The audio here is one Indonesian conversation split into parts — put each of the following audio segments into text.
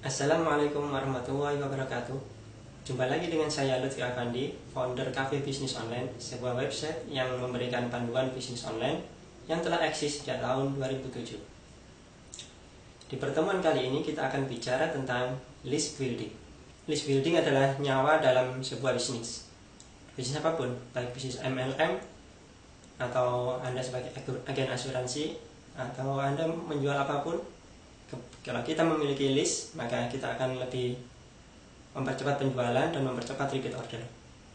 Assalamualaikum warahmatullahi wabarakatuh. Jumpa lagi dengan saya Lutfi Afandi, founder Cafe Bisnis Online, sebuah website yang memberikan panduan bisnis online yang telah eksis sejak tahun 2007. Di pertemuan kali ini kita akan bicara tentang list building. List building adalah nyawa dalam sebuah bisnis. Bisnis apapun, baik bisnis MLM atau Anda sebagai agen asuransi atau Anda menjual apapun. Kalau kita memiliki list, maka kita akan lebih mempercepat penjualan dan mempercepat repeat order.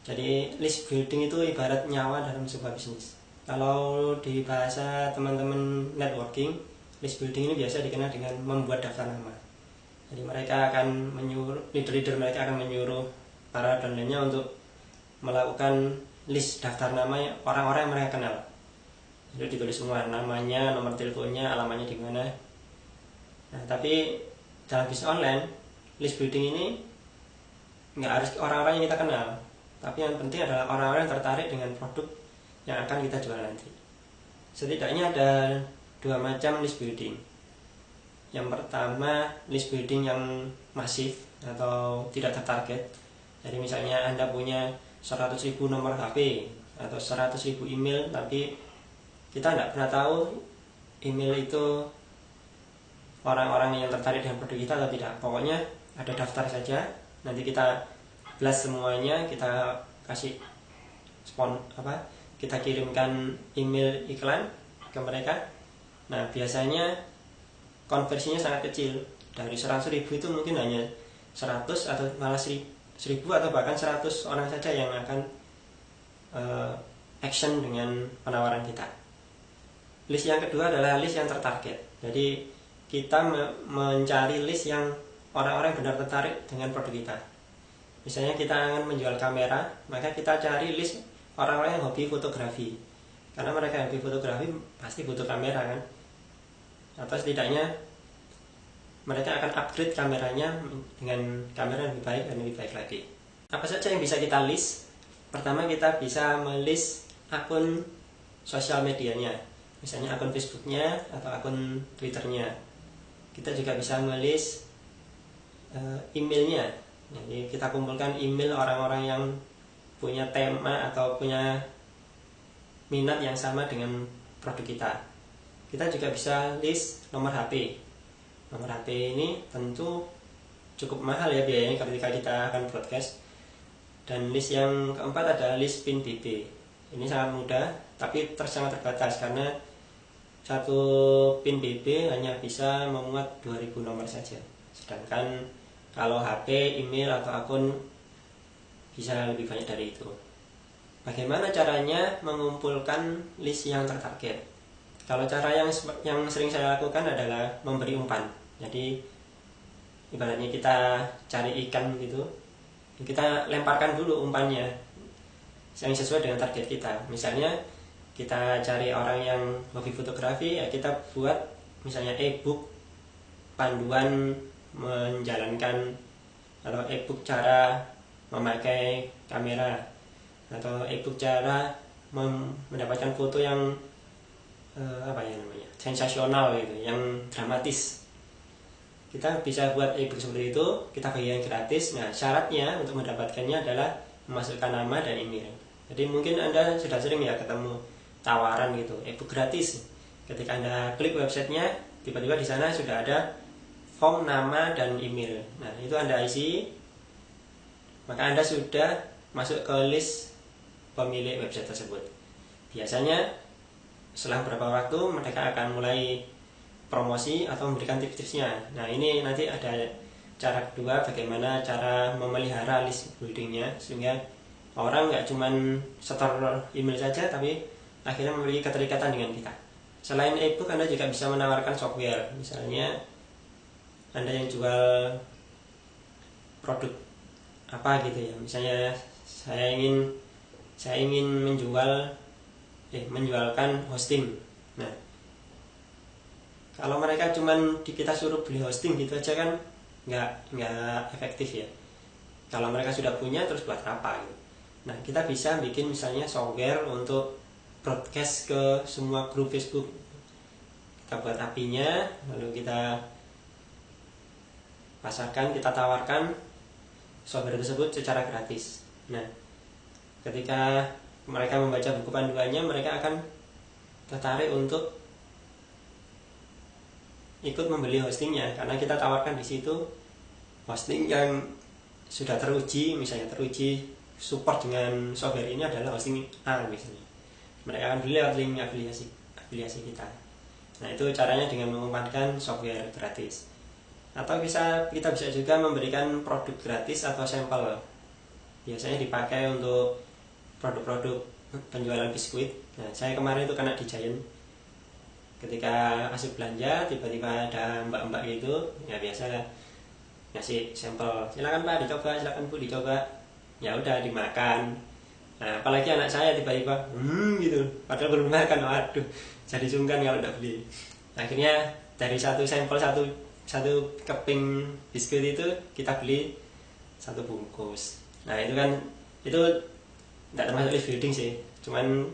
Jadi list building itu ibarat nyawa dalam sebuah bisnis. Kalau di bahasa teman-teman networking, list building ini biasa dikenal dengan membuat daftar nama. Jadi mereka akan menyuruh, leader-leader mereka akan menyuruh para downline-nya untuk melakukan list daftar nama orang-orang yang mereka kenal. Jadi ditulis semua namanya, nomor teleponnya, alamatnya di mana. Nah, tapi dalam bisnis online, list building ini nggak harus orang-orang yang kita kenal, tapi yang penting adalah orang-orang yang tertarik dengan produk yang akan kita jual nanti. Setidaknya ada dua macam list building. Yang pertama, list building yang masif atau tidak tertarget. Jadi misalnya Anda punya 100.000 nomor HP atau 100.000 email, tapi kita nggak pernah tahu email itu orang-orang yang tertarik dengan produk kita atau tidak. Pokoknya ada daftar saja, nanti kita blast semuanya, kita kasih kita kirimkan email iklan ke mereka. Nah, biasanya konversinya sangat kecil. Dari 100.000 itu mungkin hanya 100 atau malah 1.000 atau bahkan 100 orang saja yang akan action dengan penawaran kita. List yang kedua adalah list yang tertarget. Jadi kita mencari list yang orang-orang benar tertarik dengan produk kita. Misalnya kita akan menjual kamera, maka kita cari list orang-orang yang hobi fotografi. Karena mereka yang hobi fotografi pasti butuh kamera kan. Atau setidaknya mereka akan upgrade kameranya dengan kamera yang lebih baik dan lebih baik lagi. Apa saja yang bisa kita list? Pertama, kita bisa melist akun sosial medianya. Misalnya akun Facebooknya atau akun Twitternya. Kita juga bisa melist emailnya. Jadi kita kumpulkan email orang-orang yang punya tema atau punya minat yang sama dengan produk kita. Kita juga bisa list nomor HP. Nomor HP ini tentu cukup mahal ya biayanya ketika kita akan broadcast. Dan list yang keempat adalah list PIN BB. Ini sangat mudah, tapi sangat terbatas karena satu PIN BB hanya bisa memuat 2000 nomor saja. Sedangkan kalau HP, email atau akun bisa lebih banyak dari itu. Bagaimana caranya mengumpulkan list yang tertarget? Kalau cara yang sering saya lakukan adalah memberi umpan. Jadi ibaratnya kita cari ikan gitu, kita lemparkan dulu umpannya yang sesuai dengan target kita. Misalnya kita cari orang yang hobi fotografi, ya kita buat misalnya e-book panduan menjalankan atau e-book cara memakai kamera atau e-book cara mendapatkan foto yang sensasional gitu, yang dramatis. Kita bisa buat e-book seperti itu, kita bagikan gratis. Nah, syaratnya untuk mendapatkannya adalah memasukkan nama dan email. Jadi mungkin Anda sudah sering ya ketemu tawaran gitu, e-book gratis. Ketika Anda klik websitenya, tiba-tiba di sana sudah ada form nama dan email. Nah, itu Anda isi, maka Anda sudah masuk ke list pemilik website tersebut. Biasanya setelah beberapa waktu mereka akan mulai promosi atau memberikan tips-tipsnya. Nah, ini nanti ada cara kedua, bagaimana cara memelihara list buildingnya sehingga orang nggak cuman setor email saja, tapi akhirnya memiliki keterikatan dengan kita. Selain e-book, Anda juga bisa menawarkan software. Misalnya Anda yang jual produk apa gitu ya. Misalnya saya ingin menjualkan hosting. Nah, kalau mereka cuman kita suruh beli hosting gitu aja kan nggak efektif ya. Kalau mereka sudah punya, terus buat apa gitu. Nah, kita bisa bikin misalnya software untuk broadcast ke semua grup Facebook. Kita buat API-nya, lalu kita pasarkan, kita tawarkan software tersebut secara gratis. Nah, ketika mereka membaca buku panduannya, mereka akan tertarik untuk ikut membeli hostingnya, karena kita tawarkan di situ hosting yang sudah teruji, misalnya teruji support dengan software ini adalah hosting A misalnya. Mereka akan beli lewat link afiliasi kita. Nah, itu caranya dengan mengumpankan software gratis. Atau kita bisa juga memberikan produk gratis atau sampel. Biasanya dipakai untuk produk-produk penjualan biskuit. Nah, saya kemarin itu kena di Giant. Ketika asik belanja, tiba-tiba ada mbak-mbak gitu, ya biasa ngasih sampel, silakan Pak dicoba, silakan Bu dicoba. Ya udah dimakan. Nah, apalagi anak saya tiba-tiba gitu, padahal belum makan, waduh, jadi sungkan kalau tidak beli. Akhirnya dari satu sampel satu keping biskuit itu kita beli satu bungkus. Nah, itu kan tidak termasuk list building sih, cuman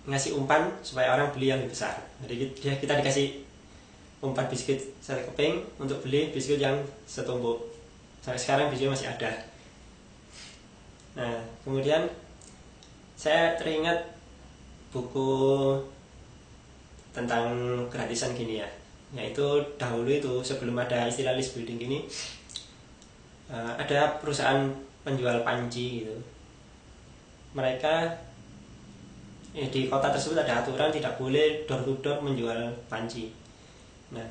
ngasih umpan supaya orang beli yang lebih besar. Jadi kita dikasih umpan biskuit satu keping untuk beli biskuit yang setumpuk. Sampai sekarang biskuit masih ada. Nah, kemudian saya teringat buku tentang gratisan gini ya, yaitu dahulu itu sebelum ada istilah list building ini, ada perusahaan penjual panci gitu. Mereka di kota tersebut ada aturan tidak boleh door to door menjual panci. Nah,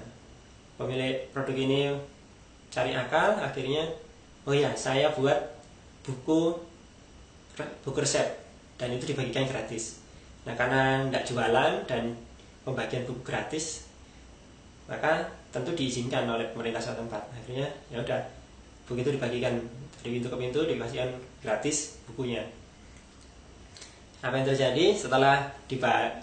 pemilik produk ini cari akal, akhirnya oh ya, saya buat buku resep dan itu dibagikan gratis. Nah, karena tidak jualan dan pembagian buku gratis, maka tentu diizinkan oleh pemerintah setempat. Akhirnya ya udah, buku itu dibagikan dari pintu ke pintu, dikasihkan gratis bukunya. Apa yang terjadi setelah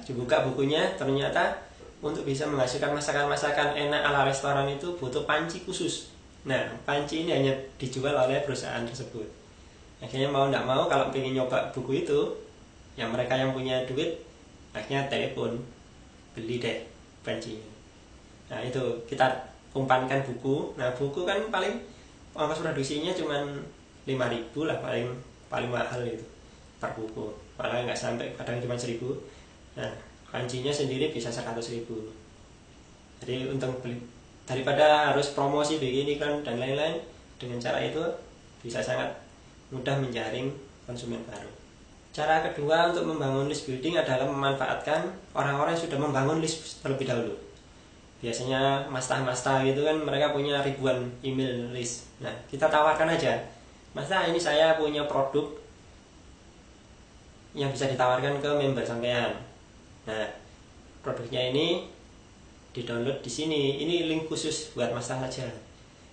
dibuka bukunya, ternyata untuk bisa menghasilkan masakan-masakan enak ala restoran itu butuh panci khusus. Nah, panci ini hanya dijual oleh perusahaan tersebut. Akhirnya mau tidak mau, kalau ingin nyoba buku itu, yang mereka yang punya duit, akhirnya telepon, beli deh pancinya. Nah, itu kita umpankan buku. Nah, buku kan paling ongkos produksinya cuma 5.000 lah, paling mahal itu per buku. Malah nggak sampai, kadang cuma 1.000. Nah, pancinya sendiri bisa 100.000. Jadi untung beli, daripada harus promosi begini kan dan lain-lain, dengan cara itu bisa sangat mudah menjaring konsumen baru. Cara kedua untuk membangun list building adalah memanfaatkan orang-orang yang sudah membangun list terlebih dahulu. Biasanya masta-masta gitu kan, mereka punya ribuan email list. Nah, kita tawarkan aja, Mas, ini saya punya produk yang bisa ditawarkan ke member sampean. Nah, produknya ini di-download di sini. Ini link khusus buat Mas saja.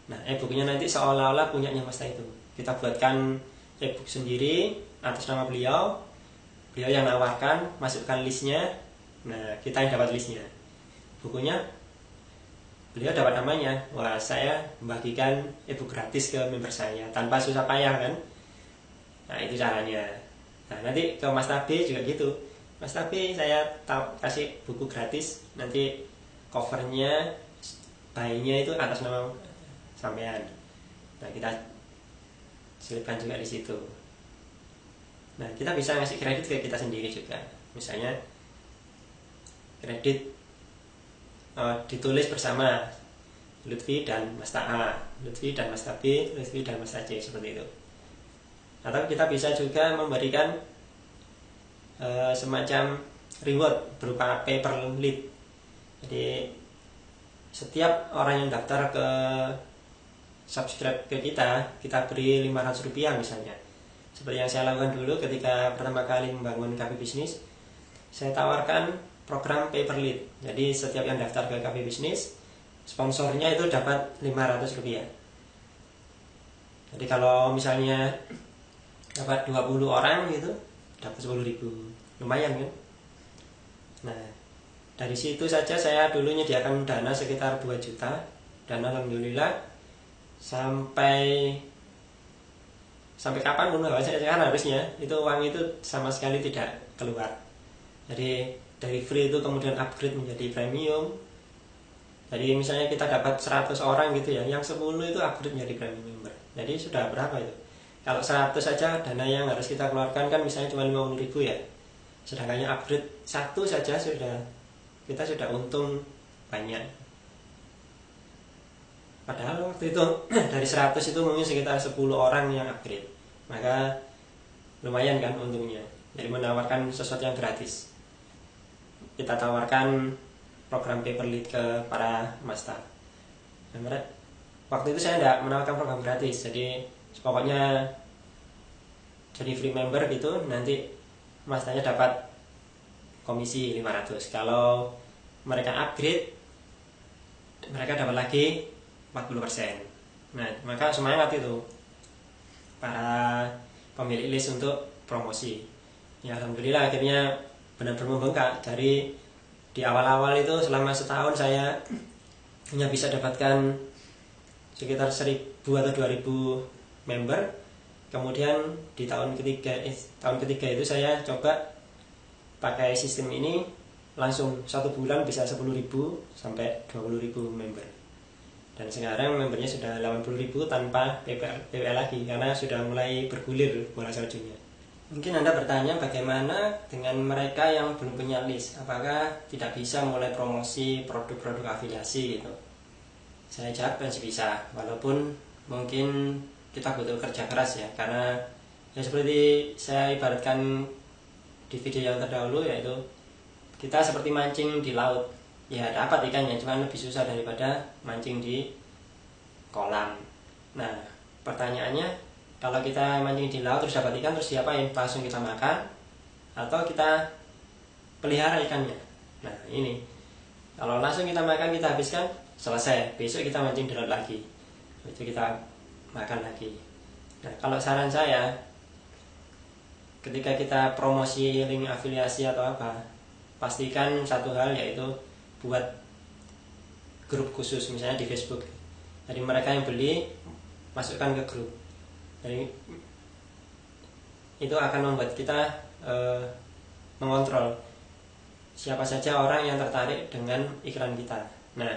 Nah, e-booknya nanti seolah-olah punyanya Mas itu. Kita buatkan e-book sendiri atas nama beliau. Beliau yang nawarkan, masukkan listnya. Nah, kita yang dapat listnya. Bukunya beliau dapat namanya. Wah, saya membagikan e-book gratis ke member saya tanpa susah payah kan. Nah, itu caranya. Nah, nanti ke Mas Tabe juga gitu. Mas Tabe, saya kasih buku gratis, nanti covernya, buy-nya itu atas nama sampean. Nah, kita selipkan juga di situ. Nah, kita bisa ngasih kredit ke kita sendiri juga. Misalnya kredit ditulis bersama Lutfi dan Mas Ta'a, Lutfi dan Mas Tabe, Lutfi dan Mas Aceh, seperti itu. Atau kita bisa juga memberikan semacam reward berupa paper lead. Jadi setiap orang yang daftar ke subscribe ke kita beri Rp500 misalnya. Seperti yang saya lakukan dulu ketika pertama kali membangun Cafe Bisnis, saya tawarkan program paper lead. Jadi setiap yang daftar ke Cafe Bisnis, sponsornya itu dapat Rp500. Jadi kalau misalnya dapat 20 orang gitu, dapat 10.000, lumayan kan. Nah, dari situ saja saya dulu menyediakan dana sekitar 2 juta. Dan alhamdulillah sampai kapan pun sekarang harusnya itu uang itu sama sekali tidak keluar. Jadi dari free itu kemudian upgrade menjadi premium, Jadi misalnya kita dapat 100 orang gitu ya, yang 10 itu upgrade menjadi premium member. Jadi sudah berapa itu? Kalau 100 saja dana yang harus kita keluarkan kan misalnya cuma 50.000 ya. Sedangkan upgrade satu saja kita sudah untung banyak. Padahal waktu itu dari 100 itu mungkin sekitar 10 orang yang upgrade. Maka lumayan kan untungnya. Jadi menawarkan sesuatu yang gratis. Kita tawarkan program paper lead ke para master. Nah, waktu itu saya tidak menawarkan program gratis, jadi pokoknya jadi free member gitu, nanti masternya dapat komisi 500. Kalau mereka upgrade, mereka dapat lagi 40%. Nah, maka semangat itu para pemilik list untuk promosi. Ya alhamdulillah akhirnya benar-benar membengkak. Dari di awal-awal itu selama setahun saya hanya bisa dapatkan sekitar 1.000 atau 2.000 member. Kemudian di tahun ketiga itu saya coba pakai sistem ini, langsung 1 bulan bisa 10.000 sampai 20.000 member. Dan sekarang membernya sudah 80.000 tanpa PPL lagi, karena sudah mulai bergulir bola saljunya. Mungkin Anda bertanya bagaimana dengan mereka yang belum punya list, apakah tidak bisa mulai promosi produk-produk afiliasi gitu. Saya jawab masih bisa, walaupun mungkin kita butuh kerja keras ya, karena ya seperti saya ibaratkan di video yang terdahulu, yaitu kita seperti mancing di laut. Ya dapat ikannya, cuma lebih susah daripada mancing di kolam. Nah pertanyaannya, kalau kita mancing di laut terus dapat ikan, terus diapain? Langsung kita makan atau kita pelihara ikannya? Nah ini, kalau langsung kita makan, kita habiskan, selesai, besok kita mancing di laut lagi, itu kita makan lagi. Nah kalau saran saya, ketika kita promosi link afiliasi atau apa, pastikan satu hal, yaitu buat grup khusus misalnya di Facebook. Jadi mereka yang beli masukkan ke grup. Jadi itu akan membuat kita mengontrol siapa saja orang yang tertarik dengan iklan kita. Nah,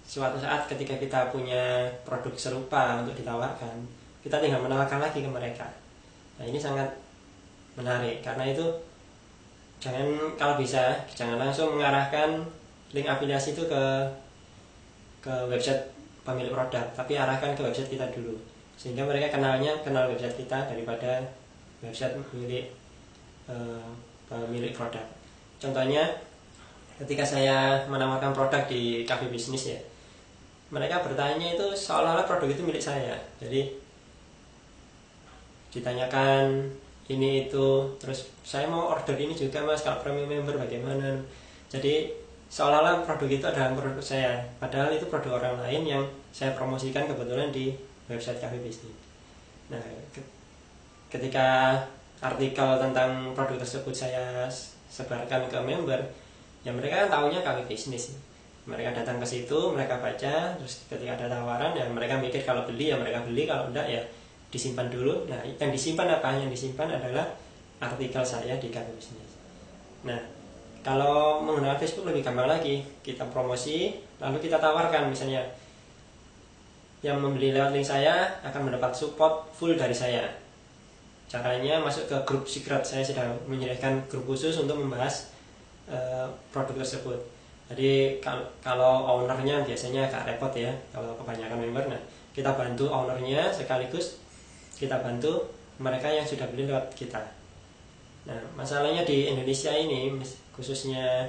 suatu saat ketika kita punya produk serupa untuk ditawarkan, kita tinggal menawarkan lagi ke mereka. Nah, ini sangat menarik, karena itu kalau bisa jangan langsung mengarahkan link afiliasi itu ke website pemilik produk, tapi arahkan ke website kita dulu, sehingga mereka kenal website kita daripada website pemilik produk. Contohnya ketika saya menawarkan produk di cafe bisnis ya, mereka bertanya itu seolah-olah produk itu milik saya. Jadi ditanyakan ini itu, terus saya mau order ini juga mas, kalau premium member bagaimana. Jadi seolah-olah produk itu adalah produk saya, padahal itu produk orang lain yang saya promosikan kebetulan di website cafe bisnis. Nah ketika artikel tentang produk tersebut saya sebarkan ke member, ya mereka kan tahunya cafe bisnis. Mereka datang ke situ, mereka baca, terus ketika ada tawaran ya mereka mikir kalau beli ya mereka beli, kalau enggak ya disimpan dulu. Nah yang disimpan apa? Yang disimpan adalah artikel saya di cafe bisnis. Nah kalau menggunakan Facebook lebih gampang lagi, kita promosi lalu kita tawarkan, misalnya yang membeli lewat link saya akan mendapat support full dari saya. Caranya masuk ke grup secret, saya sudah menyediakan grup khusus untuk membahas produk tersebut. Jadi kalau ownernya biasanya agak repot ya, kalau kebanyakan member. Nah kita bantu ownernya, sekaligus kita bantu mereka yang sudah beli lewat kita. Nah masalahnya di Indonesia ini, khususnya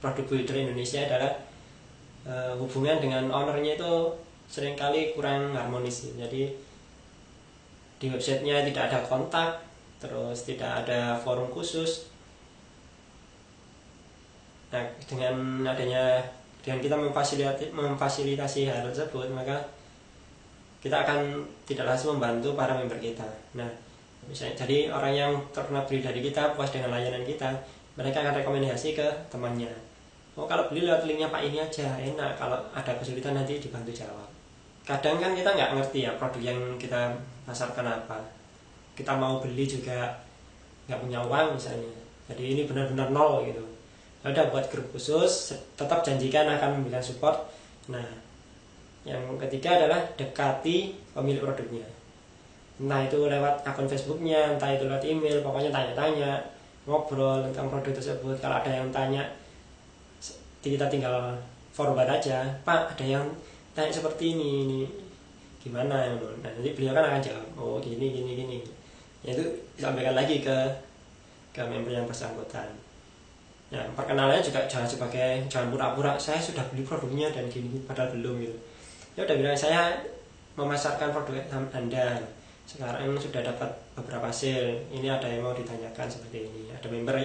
produk builder Indonesia, adalah hubungan dengan ownernya itu seringkali kurang harmonis. Jadi di websitenya tidak ada kontak, terus tidak ada forum khusus. Nah dengan kita memfasilitasi hal tersebut, maka kita akan tidak langsung membantu para member kita. Nah misalnya, jadi orang yang pernah beli dari kita, puas dengan layanan kita, mereka akan rekomendasi ke temannya. Oh kalau beli lewat linknya Pak ini aja, enak, kalau ada kesulitan nanti dibantu jawab. Kadang kan kita nggak ngerti ya produk yang kita pasarkan apa, kita mau beli juga nggak punya uang misalnya, jadi ini benar-benar nol gitu. udah buat grup khusus, tetap janjikan akan memberikan support. Nah, yang ketiga adalah dekati pemilik produknya, entah itu lewat akun Facebooknya, entah itu lewat email, pokoknya tanya-tanya, ngobrol tentang produk tersebut. Kalau ada yang tanya, kita tinggal forward aja, Pak ada yang tanya seperti ini gimana. Nah nanti beliau kan akan jawab, oh gini. Ya, itu disampaikan lagi ke member yang bersangkutan. Ya, perkenalannya juga jangan pura-pura saya sudah beli produknya dan gini padahal belum gitu. Ya udah bilang saya memasarkan produk Anda, sekarang sudah dapat beberapa hasil, ini ada yang mau ditanyakan seperti ini, ada member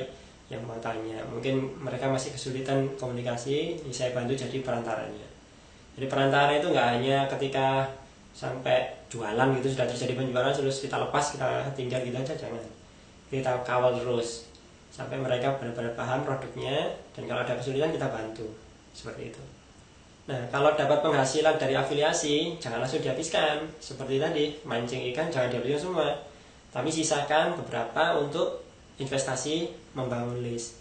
yang mau tanya, mungkin mereka masih kesulitan komunikasi, ini saya bantu jadi perantaranya. Jadi perantara itu nggak hanya ketika sampai jualan gitu sudah terjadi penjualan terus kita lepas, kita tinggal gitu aja, jangan. Kita kawal terus sampai mereka benar-benar paham produknya, dan kalau ada kesulitan kita bantu seperti itu. Nah, kalau dapat penghasilan dari afiliasi jangan langsung dihabiskan. Seperti tadi, mancing ikan jangan dihabiskan semua, tapi sisakan beberapa untuk investasi membangun list.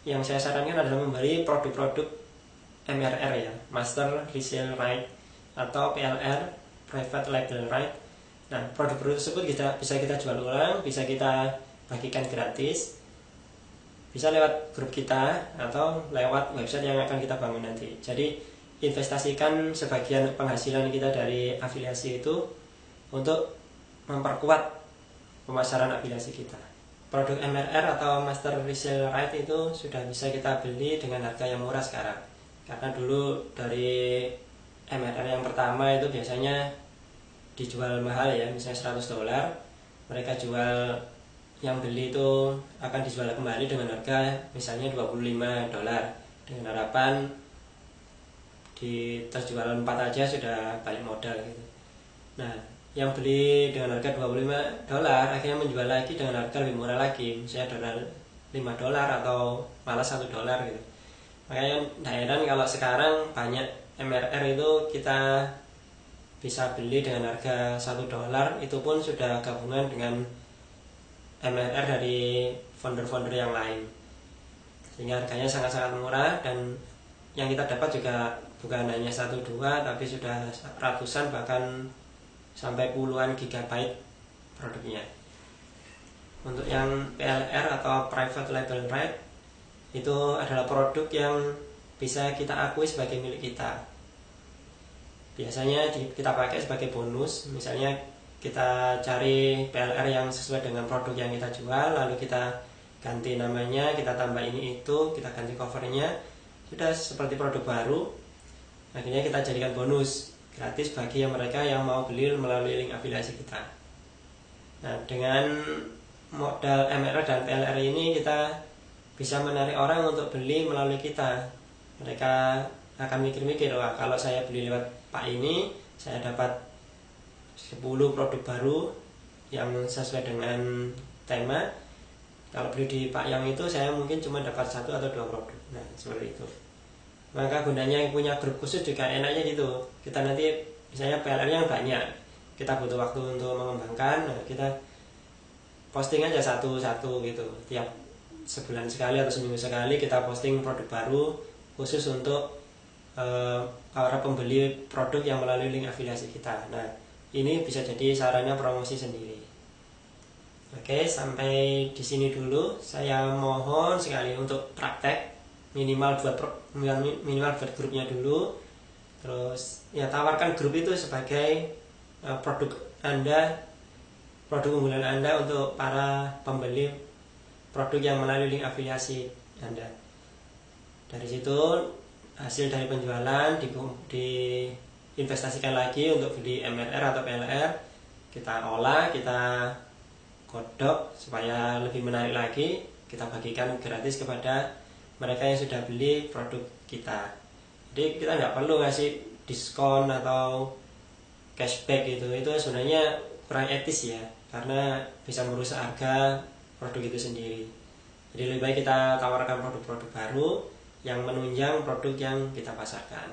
Yang saya sarankan adalah membeli produk-produk MRR ya, Master Resale Right atau PLR, Private Label Right. Nah, produk-produk tersebut bisa kita jual ulang, bisa kita bagikan gratis, bisa lewat grup kita atau lewat website yang akan kita bangun nanti. Jadi investasikan sebagian penghasilan kita dari afiliasi itu untuk memperkuat pemasaran afiliasi kita. Produk MRR atau Master Resale Right itu sudah bisa kita beli dengan harga yang murah sekarang. Karena dulu dari MRR yang pertama itu biasanya dijual mahal ya, misalnya $100, mereka jual, yang beli itu akan dijual kembali dengan harga misalnya $25, dengan harapan di terjualan 4 aja sudah balik modal gitu. Nah, yang beli dengan harga $25 akhirnya menjual lagi dengan harga lebih murah lagi, misalnya $5 atau malah $1 gitu. Makanya tidak heran kalau sekarang banyak MRR itu kita bisa beli dengan harga $1, itu pun sudah gabungan dengan MRR dari founder-founder yang lain, sehingga harganya sangat-sangat murah, dan yang kita dapat juga bukan hanya 1-2 tapi sudah ratusan bahkan sampai puluhan gigabyte produknya. Untuk yang PLR atau Private Label Right itu adalah produk yang bisa kita akui sebagai milik kita. Biasanya kita pakai sebagai bonus, misalnya kita cari PLR yang sesuai dengan produk yang kita jual, lalu kita ganti namanya, kita tambah ini itu, kita ganti covernya, sudah seperti produk baru. Akhirnya kita jadikan bonus gratis bagi mereka yang mau beli melalui link afiliasi kita. Nah, dengan modal MRR dan PLR ini kita bisa menarik orang untuk beli melalui kita. Mereka akan mikir-mikir, wah kalau saya beli lewat Pak ini, saya dapat 10 produk baru yang sesuai dengan tema. Kalau beli di Pak yang itu, saya mungkin cuma dapat 1 atau 2 produk. Nah, seperti itu. Maka gunanya yang punya grup khusus juga enaknya gitu. Kita nanti misalnya PLR yang banyak, kita butuh waktu untuk mengembangkan, nah kita posting aja satu-satu gitu. Tiap sebulan sekali atau seminggu sekali kita posting produk baru khusus untuk para pembeli produk yang melalui link afiliasi kita. Nah, ini bisa jadi sarana promosi sendiri. Oke, sampai di sini dulu. Saya mohon sekali untuk praktek minimal buat grupnya dulu. Terus ya tawarkan grup itu sebagai produk Anda, produk unggulan Anda untuk para pembeli produk yang melalui link afiliasi Anda. Dari situ hasil dari penjualan diinvestasikan lagi untuk beli MRR atau PLR, kita olah, kita godok supaya lebih menarik lagi, kita bagikan gratis kepada mereka yang sudah beli produk kita. Jadi kita nggak perlu ngasih diskon atau cashback gitu, itu sebenarnya kurang etis ya, karena bisa merusak harga produk itu sendiri. Jadi lebih baik kita tawarkan produk-produk baru yang menunjang produk yang kita pasarkan.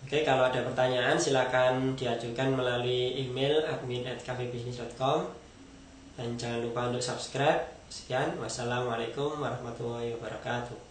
Oke, kalau ada pertanyaan silakan diajukan melalui email admin@cafebusiness.com, dan jangan lupa untuk subscribe Sekian, wassalamualaikum warahmatullahi wabarakatuh.